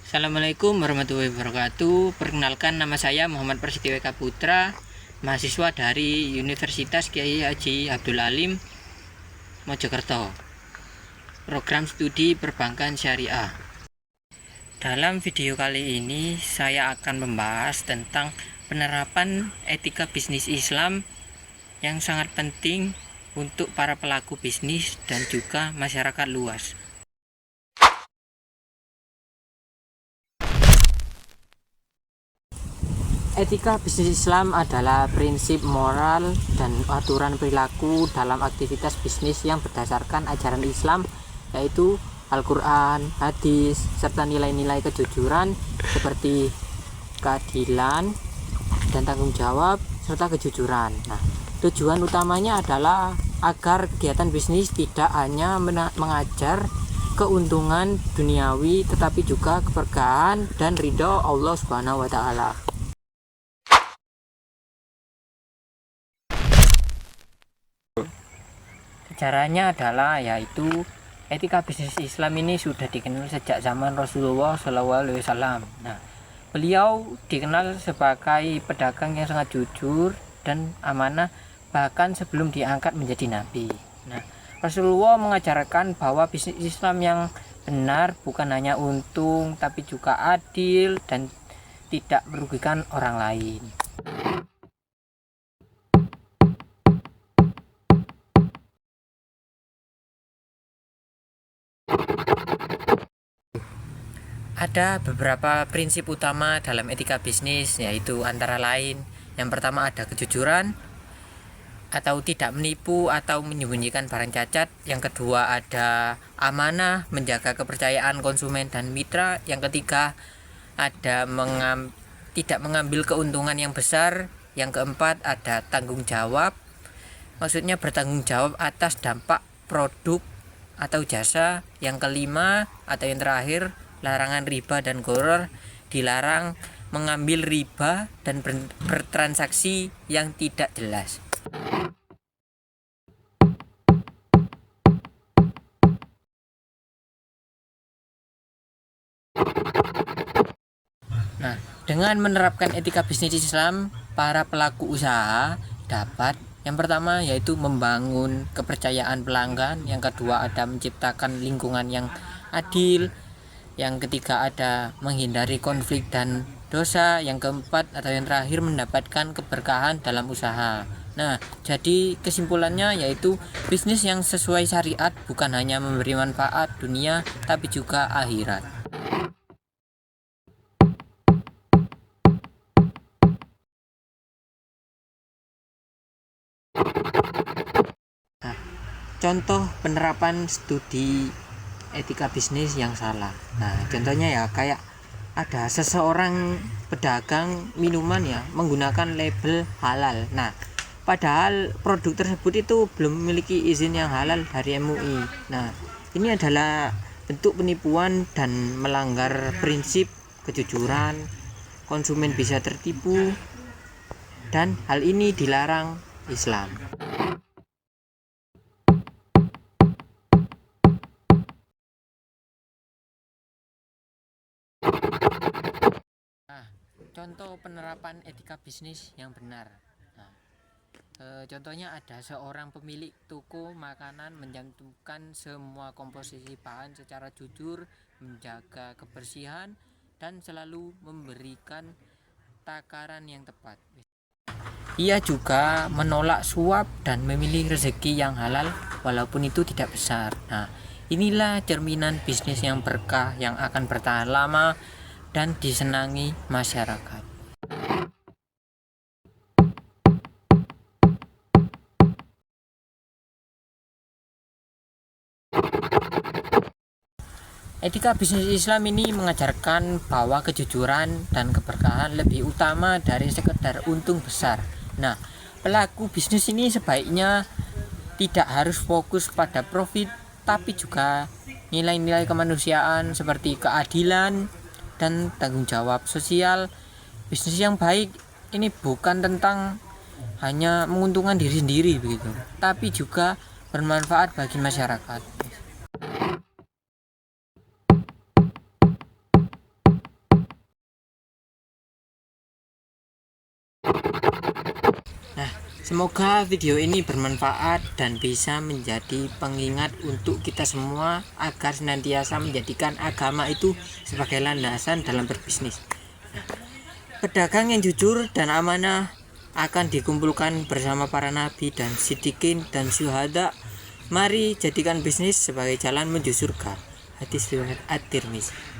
Assalamualaikum warahmatullahi wabarakatuh. Perkenalkan, nama saya Muhammad Prasetyo Eka Putra, mahasiswa dari Universitas Kiai Haji Abdul Alim, Mojokerto. Program studi perbankan syariah. Dalam video kali ini saya akan membahas tentang penerapan etika bisnis Islam yang sangat penting untuk para pelaku bisnis dan juga masyarakat luas. Etika bisnis Islam adalah prinsip moral dan aturan perilaku dalam aktivitas bisnis yang berdasarkan ajaran Islam, yaitu Al-Quran, hadis, serta nilai-nilai kejujuran seperti keadilan dan tanggung jawab, serta kejujuran. Nah, tujuan utamanya adalah agar kegiatan bisnis tidak hanya mengajar keuntungan duniawi, tetapi juga keberkahan dan ridho Allah Subhanahu wa Ta'ala. Caranya adalah yaitu etika bisnis Islam ini sudah dikenal sejak zaman Rasulullah SAW. Nah, beliau dikenal sebagai pedagang yang sangat jujur dan amanah bahkan sebelum diangkat menjadi nabi. Nah, Rasulullah mengajarkan bahwa bisnis Islam yang benar bukan hanya untung tapi juga adil dan tidak merugikan orang lain. Ada beberapa prinsip utama dalam etika bisnis, yaitu antara lain yang pertama ada kejujuran atau tidak menipu atau menyembunyikan barang cacat. Yang kedua ada amanah, menjaga kepercayaan konsumen dan mitra. Yang ketiga ada tidak mengambil keuntungan yang besar. Yang keempat ada tanggung jawab, maksudnya bertanggung jawab atas dampak produk atau jasa. Yang kelima atau yang terakhir larangan riba dan gharar, dilarang mengambil riba dan bertransaksi yang tidak jelas. Nah, dengan menerapkan etika bisnis Islam, para pelaku usaha dapat yang pertama yaitu membangun kepercayaan pelanggan, yang kedua ada menciptakan lingkungan yang adil, yang ketiga ada menghindari konflik dan dosa, yang keempat atau yang terakhir mendapatkan keberkahan dalam usaha. Nah, jadi kesimpulannya yaitu bisnis yang sesuai syariat bukan hanya memberi manfaat dunia tapi juga akhirat. Nah, contoh penerapan studi etika bisnis yang salah. Nah, contohnya ya kayak ada seseorang pedagang minuman ya menggunakan label halal. Nah, padahal produk tersebut itu belum memiliki izin yang halal dari MUI. Nah, ini adalah bentuk penipuan dan melanggar prinsip kejujuran. Konsumen bisa tertipu dan hal ini dilarang Islam. Nah, contoh penerapan etika bisnis yang benar. Nah, contohnya ada seorang pemilik toko makanan mencantumkan semua komposisi bahan secara jujur, menjaga kebersihan, dan selalu memberikan takaran yang tepat. Ia juga menolak suap dan memilih rezeki yang halal walaupun itu tidak besar. Nah, inilah cerminan bisnis yang berkah yang akan bertahan lama dan disenangi masyarakat. Etika bisnis Islam ini mengajarkan bahwa kejujuran dan keberkahan lebih utama dari sekedar untung besar. Nah, pelaku bisnis ini sebaiknya tidak harus fokus pada profit, tapi juga nilai-nilai kemanusiaan seperti keadilan dan tanggung jawab sosial. Bisnis yang baik ini bukan tentang hanya menguntungkan diri sendiri begitu, tapi juga bermanfaat bagi masyarakat. Semoga video ini bermanfaat dan bisa menjadi pengingat untuk kita semua agar senantiasa menjadikan agama itu sebagai landasan dalam berbisnis. Pedagang yang jujur dan amanah akan dikumpulkan bersama para nabi dan siddiqin dan syuhada. Mari jadikan bisnis sebagai jalan menuju surga. Hadis riwayat At-Tirmizi.